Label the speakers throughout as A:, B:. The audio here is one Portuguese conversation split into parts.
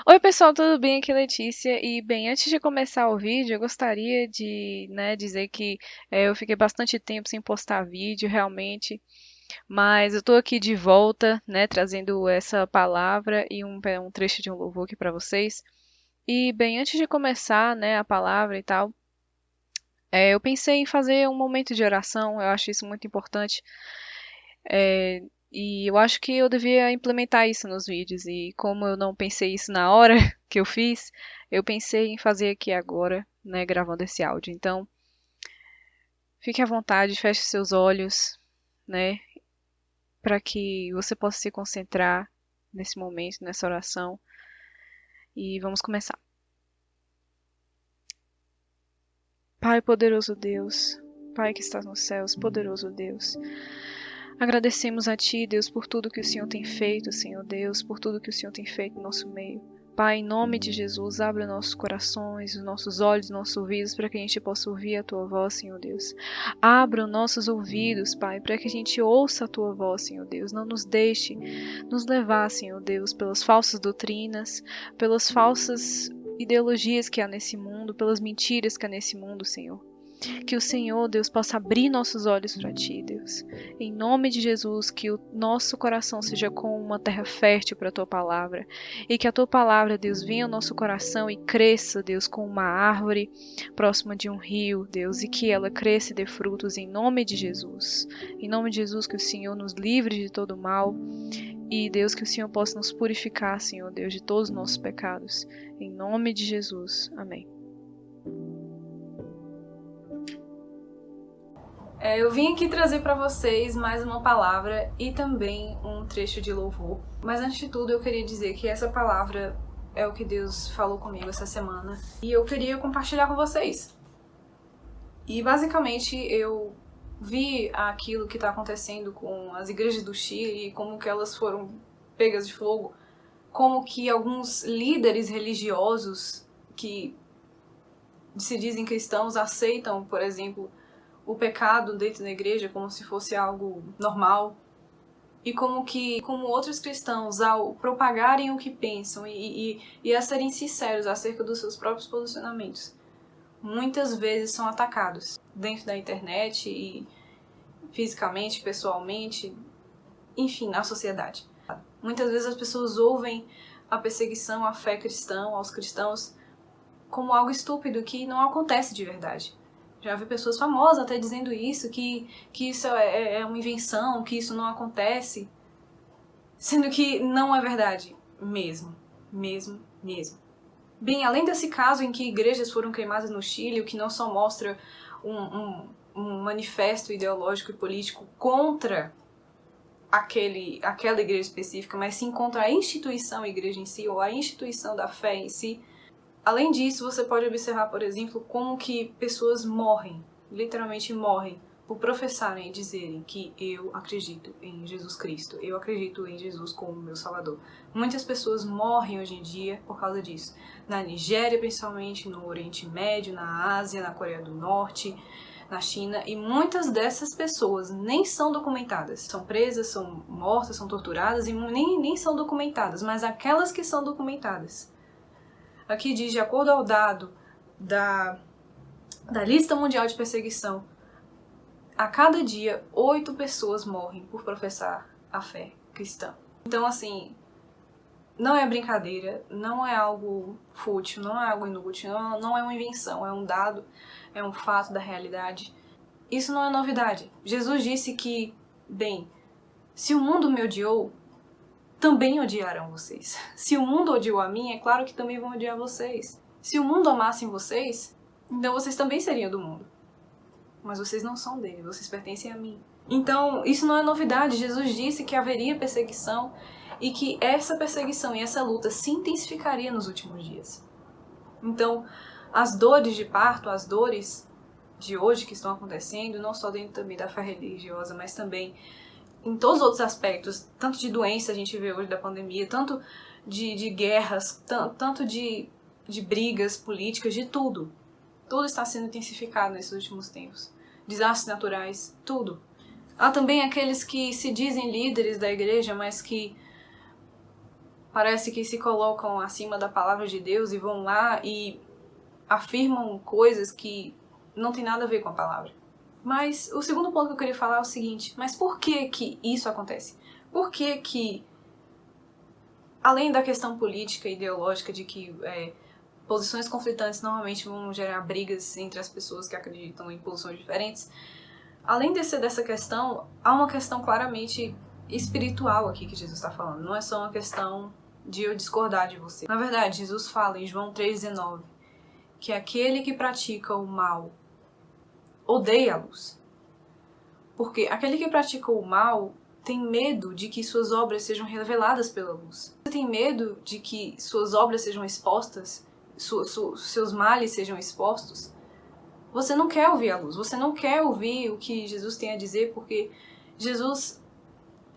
A: Oi, pessoal, tudo bem? Aqui é Letícia. E, bem, antes de começar o vídeo, eu gostaria de, dizer que eu fiquei bastante tempo sem postar vídeo, realmente, mas eu tô aqui de volta, trazendo essa palavra e um trecho de um louvor aqui para vocês. E, bem, antes de começar, a palavra e tal, eu pensei em fazer um momento de oração, eu acho isso muito importante. E eu acho que eu devia implementar isso nos vídeos. E como eu não pensei isso na hora que eu fiz, eu pensei em fazer aqui agora, gravando esse áudio. Então, fique à vontade, feche seus olhos, né, para que você possa se concentrar nesse momento, nessa oração. E vamos começar. Pai, poderoso Deus, Pai que estás nos céus, poderoso Deus. Agradecemos a Ti, Deus, por tudo que o Senhor tem feito, Senhor Deus, por tudo que o Senhor tem feito no nosso meio. Pai, em nome de Jesus, abre nossos corações, os nossos olhos, nossos ouvidos, para que a gente possa ouvir a Tua voz, Senhor Deus. Abra os nossos ouvidos, Pai, para que a gente ouça a Tua voz, Senhor Deus. Não nos deixe nos levar, Senhor Deus, pelas falsas doutrinas, pelas falsas ideologias que há nesse mundo, pelas mentiras que há nesse mundo, Senhor. Que o Senhor, Deus, possa abrir nossos olhos para Ti, Deus. Em nome de Jesus, que o nosso coração seja como uma terra fértil para a Tua palavra. E que a Tua palavra, Deus, venha ao nosso coração e cresça, Deus, como uma árvore próxima de um rio, Deus. E que ela cresça e dê frutos em nome de Jesus. Em nome de Jesus, que o Senhor nos livre de todo mal. E, Deus, que o Senhor possa nos purificar, Senhor Deus, de todos os nossos pecados. Em nome de Jesus. Amém.
B: Eu vim aqui trazer para vocês mais uma palavra e também um trecho de louvor. Mas antes de tudo, eu queria dizer que essa palavra é o que Deus falou comigo essa semana e eu queria compartilhar com vocês. E basicamente eu vi aquilo que está acontecendo com as igrejas do Chile, como que elas foram pegas de fogo, como que alguns líderes religiosos que se dizem cristãos aceitam, por exemplo, o pecado dentro da igreja como se fosse algo normal, e como outros cristãos, ao propagarem o que pensam e a serem sinceros acerca dos seus próprios posicionamentos, muitas vezes são atacados dentro da internet e fisicamente, pessoalmente, enfim, na sociedade. Muitas vezes as pessoas ouvem a perseguição à fé cristã, aos cristãos, como algo estúpido que não acontece de verdade. Já vi pessoas famosas até dizendo isso, que isso é uma invenção, que isso não acontece. Sendo que não é verdade. Mesmo. Bem, além desse caso em que igrejas foram queimadas no Chile, o que não só mostra um manifesto ideológico e político contra aquela igreja específica, mas sim contra a instituição igreja em si, ou a instituição da fé em si. Além disso, você pode observar, por exemplo, como que pessoas morrem, literalmente morrem, por professarem e dizerem que eu acredito em Jesus Cristo, eu acredito em Jesus como meu Salvador. Muitas pessoas morrem hoje em dia por causa disso. Na Nigéria, principalmente, no Oriente Médio, na Ásia, na Coreia do Norte, na China, e muitas dessas pessoas nem são documentadas. São presas, são mortas, são torturadas e nem são documentadas, mas aquelas que são documentadas. Aqui diz, de acordo ao dado da lista mundial de perseguição, a cada dia 8 pessoas morrem por professar a fé cristã. Então, assim, não é brincadeira, não é algo fútil, não é algo inútil, não é uma invenção, é um dado, é um fato da realidade. Isso não é novidade. Jesus disse que, bem, se o mundo me odiou, também odiarão vocês. Se o mundo odiou a mim, é claro que também vão odiar vocês. Se o mundo amasse vocês, então vocês também seriam do mundo. Mas vocês não são dele, vocês pertencem a mim. Então, isso não é novidade. Jesus disse que haveria perseguição e que essa perseguição e essa luta se intensificaria nos últimos dias. Então, as dores de parto, as dores de hoje que estão acontecendo, não só dentro também da fé religiosa, mas também em todos os outros aspectos, tanto de doença a gente vê hoje da pandemia, tanto de guerras, tanto de brigas políticas, de tudo. Tudo está sendo intensificado nesses últimos tempos. Desastres naturais, tudo. Há também aqueles que se dizem líderes da igreja, mas que parece que se colocam acima da palavra de Deus e vão lá e afirmam coisas que não tem nada a ver com a palavra. Mas o segundo ponto que eu queria falar é o seguinte: mas por que que isso acontece? Por que que, além da questão política e ideológica de que posições conflitantes normalmente vão gerar brigas entre as pessoas que acreditam em posições diferentes, além dessa questão, há uma questão claramente espiritual aqui que Jesus está falando. Não é só uma questão de eu discordar de você. Na verdade, Jesus fala em João 3,19 que aquele que pratica o mal odeia a luz. Porque aquele que pratica o mal tem medo de que suas obras sejam reveladas pela luz. Você tem medo de que suas obras sejam expostas, seus males sejam expostos. Você não quer ouvir a luz, você não quer ouvir o que Jesus tem a dizer, porque Jesus,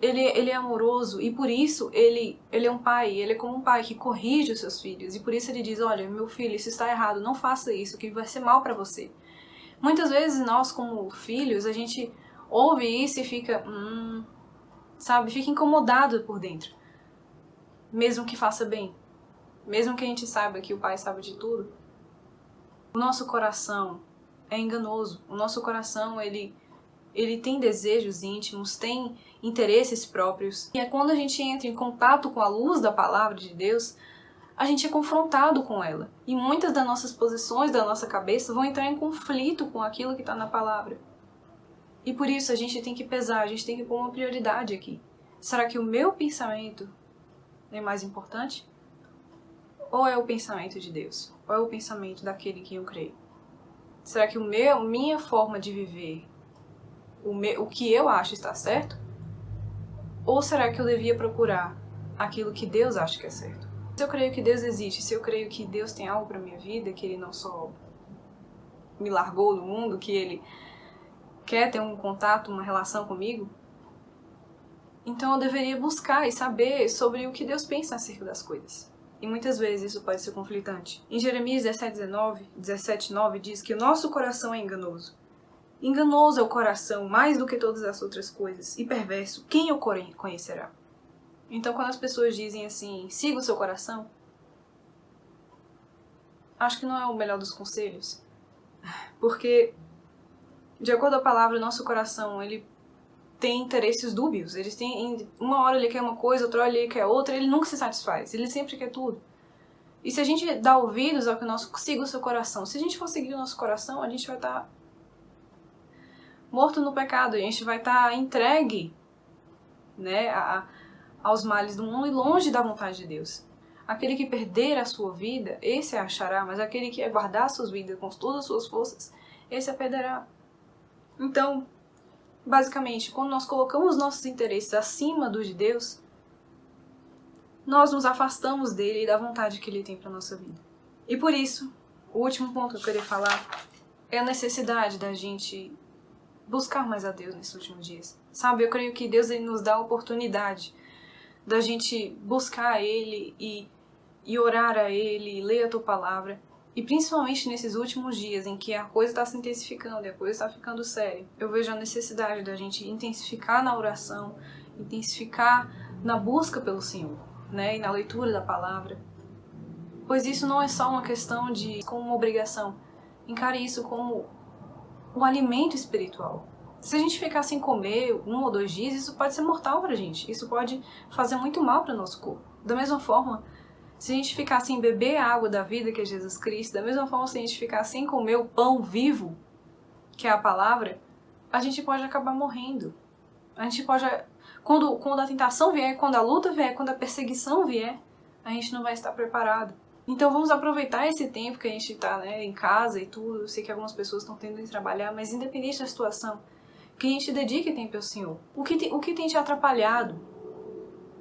B: ele é amoroso e por isso ele é um pai, ele é como um pai que corrige os seus filhos. E por isso ele diz: olha, meu filho, isso está errado, não faça isso, que vai ser mal para você. Muitas vezes nós, como filhos, a gente ouve isso e fica, sabe, fica incomodado por dentro. Mesmo que faça bem. Mesmo que a gente saiba que o pai sabe de tudo. O nosso coração é enganoso. O nosso coração, ele tem desejos íntimos, tem interesses próprios. E é quando a gente entra em contato com a luz da palavra de Deus, a gente é confrontado com ela. E muitas das nossas posições da nossa cabeça vão entrar em conflito com aquilo que está na palavra. E por isso a gente tem que pesar, a gente tem que pôr uma prioridade aqui. Será que o meu pensamento é mais importante? Ou é o pensamento de Deus? Ou é o pensamento daquele que eu creio? Será que minha forma de viver, o que eu acho está certo? Ou será que eu devia procurar aquilo que Deus acha que é certo? Se eu creio que Deus existe, se eu creio que Deus tem algo para minha vida, que Ele não só me largou do mundo, que Ele quer ter um contato, uma relação comigo, então eu deveria buscar e saber sobre o que Deus pensa acerca das coisas. E muitas vezes isso pode ser conflitante. Em Jeremias 17:9 diz que o nosso coração é enganoso. Enganoso é o coração mais do que todas as outras coisas, e perverso, quem o conhecerá? Então quando as pessoas dizem assim, siga o seu coração, acho que não é o melhor dos conselhos. Porque, de acordo com a palavra, o nosso coração, ele tem interesses dúbios. Eles têm, uma hora ele quer uma coisa, outra hora ele quer outra, ele nunca se satisfaz, ele sempre quer tudo. E se a gente dá ouvidos ao que o nosso siga o seu coração, se a gente for seguir o nosso coração, a gente vai estar morto no pecado, a gente vai estar entregue, né, aos males do mundo e longe da vontade de Deus. Aquele que perder a sua vida, esse a achará, mas aquele que guardar as suas vidas com todas as suas forças, esse a perderá. Então, basicamente, quando nós colocamos nossos interesses acima dos de Deus, nós nos afastamos dele e da vontade que ele tem para nossa vida. E por isso, o último ponto que eu queria falar é a necessidade da gente buscar mais a Deus nesses últimos dias. Sabe, eu creio que Deus ele nos dá a oportunidade da gente buscar Ele e orar a Ele, ler a Tua Palavra. E principalmente nesses últimos dias em que a coisa está se intensificando e a coisa está ficando séria, eu vejo a necessidade da gente intensificar na oração, intensificar na busca pelo Senhor, né, e na leitura da Palavra. Pois isso não é só uma questão de como uma obrigação. Encare isso como um alimento espiritual. Se a gente ficar sem comer 1 ou 2 dias, isso pode ser mortal pra gente. Isso pode fazer muito mal para o nosso corpo. Da mesma forma, se a gente ficar sem beber a água da vida, que é Jesus Cristo, da mesma forma, se a gente ficar sem comer o pão vivo, que é a palavra, a gente pode acabar morrendo. A gente pode... Quando a tentação vier, quando a luta vier, quando a perseguição vier, a gente não vai estar preparado. Então vamos aproveitar esse tempo que a gente está, né, em casa e tudo. Eu sei que algumas pessoas estão tendo que trabalhar, mas independente da situação, que a gente dedique tempo ao Senhor. O que tem te atrapalhado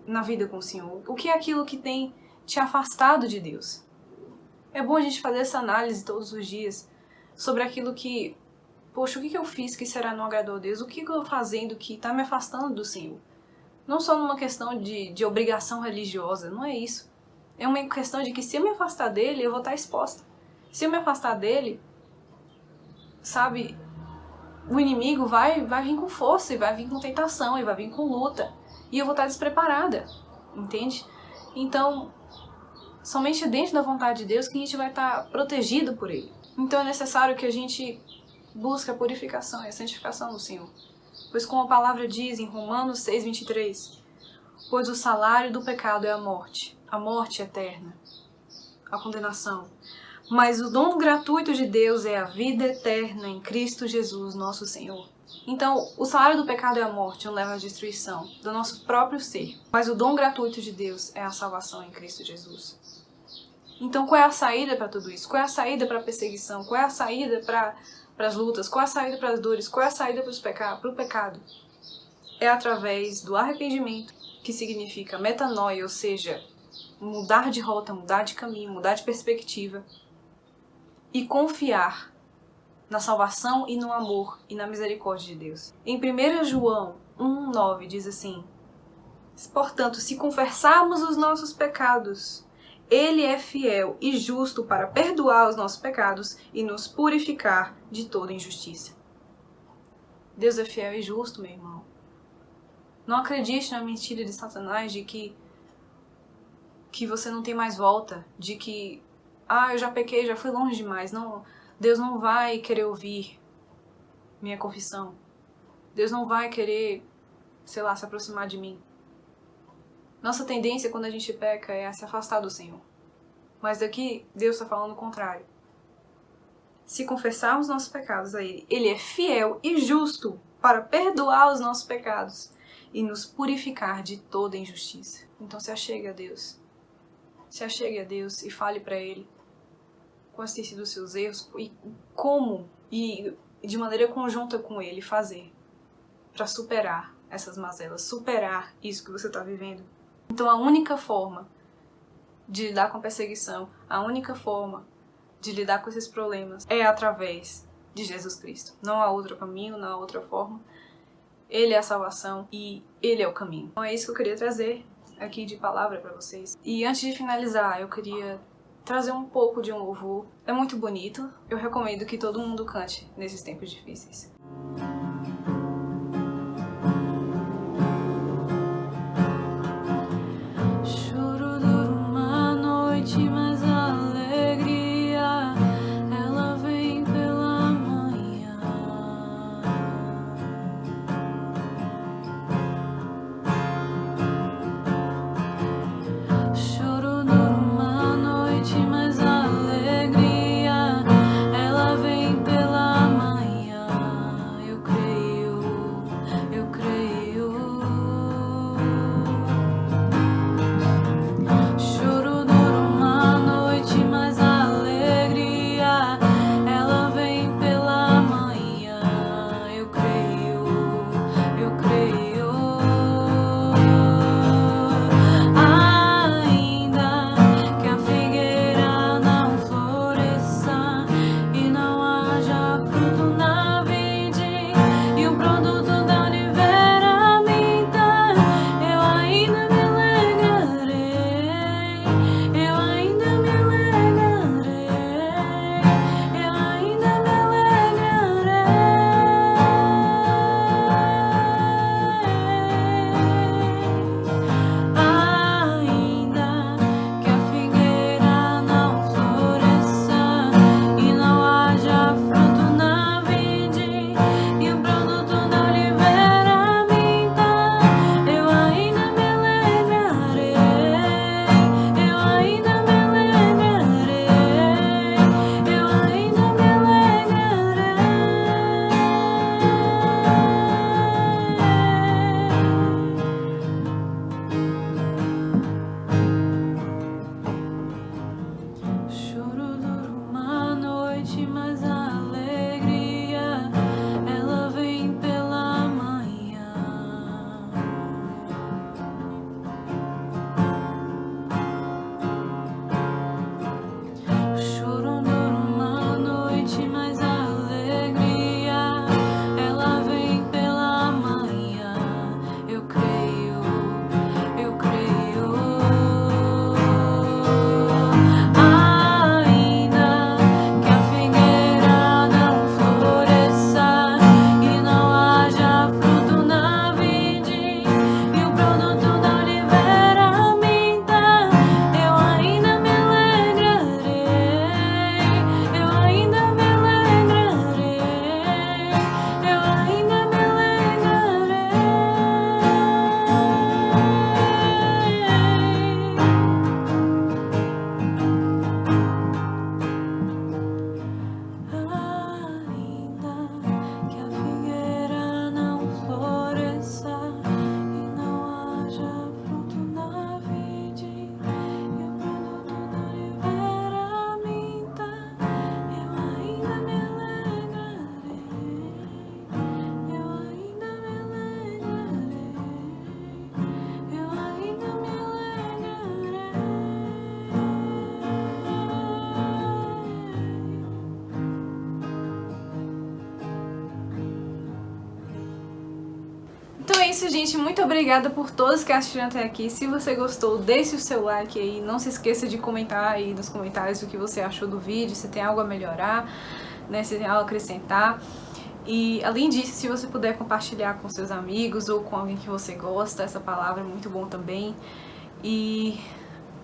B: na vida com o Senhor? O que é aquilo que tem te afastado de Deus? É bom a gente fazer essa análise todos os dias sobre aquilo que, poxa, o que eu fiz que será não agradou a Deus? O que eu estou fazendo que está me afastando do Senhor? Não só numa questão de obrigação religiosa, não é isso. É uma questão de que se eu me afastar dele, eu vou estar exposta. Se eu me afastar dele, sabe, o inimigo vai vir com força, e vai vir com tentação, e vai vir com luta. E eu vou estar despreparada, entende? Então, somente dentro da vontade de Deus que a gente vai estar protegido por Ele. Então é necessário que a gente busque a purificação e a santificação do Senhor. Pois como a palavra diz em Romanos 6:23, pois o salário do pecado é a morte eterna, a condenação. Mas o dom gratuito de Deus é a vida eterna em Cristo Jesus, nosso Senhor. Então, o salário do pecado é a morte, nos leva à destruição do nosso próprio ser. Mas o dom gratuito de Deus é a salvação em Cristo Jesus. Então, qual é a saída para tudo isso? Qual é a saída para a perseguição? Qual é a saída para as lutas? Qual é a saída para as dores? Qual é a saída para o pecado? É através do arrependimento, que significa metanoia, ou seja, mudar de rota, mudar de caminho, mudar de perspectiva, e confiar na salvação e no amor e na misericórdia de Deus. Em 1 João 1:9 diz assim: portanto, se confessarmos os nossos pecados, Ele é fiel e justo para perdoar os nossos pecados e nos purificar de toda injustiça. Deus é fiel e justo, meu irmão. Não acredite na mentira de Satanás de que você não tem mais volta, de que eu já pequei, já fui longe demais. Não, Deus não vai querer ouvir minha confissão. Deus não vai querer, se aproximar de mim. Nossa tendência quando a gente peca é se afastar do Senhor. Mas daqui Deus está falando o contrário. Se confessarmos nossos pecados a Ele, Ele é fiel e justo para perdoar os nossos pecados e nos purificar de toda injustiça. Então se achegue a Deus. Se achegue a Deus e fale para Ele quais têm sido os seus erros e como, e de maneira conjunta com Ele, fazer para superar essas mazelas, superar isso que você está vivendo. Então a única forma de lidar com a perseguição, a única forma de lidar com esses problemas é através de Jesus Cristo. Não há outro caminho, não há outra forma. Ele é a salvação e Ele é o caminho. Então é isso que eu queria trazer aqui de palavra para vocês. E antes de finalizar, eu queria trazer um pouco de um louvor. É muito bonito. Eu recomendo que todo mundo cante nesses tempos difíceis. Choro dura uma noite, mas a alegria ela vem pela manhã. Choro dura uma noite, mas a alegria ela vem pela manhã. Eu creio. isso, gente. Muito obrigada por todos que assistiram até aqui. Se você gostou, deixe o seu like aí. Não se esqueça de comentar aí nos comentários o que você achou do vídeo, se tem algo a melhorar, né, se tem algo a acrescentar. E além disso, se você puder compartilhar com seus amigos ou com alguém que você gosta, essa palavra é muito bom também. E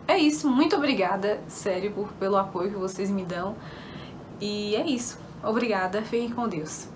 B: é isso. Muito obrigada, sério, pelo apoio que vocês me dão. E é isso. Obrigada. Fiquem com Deus.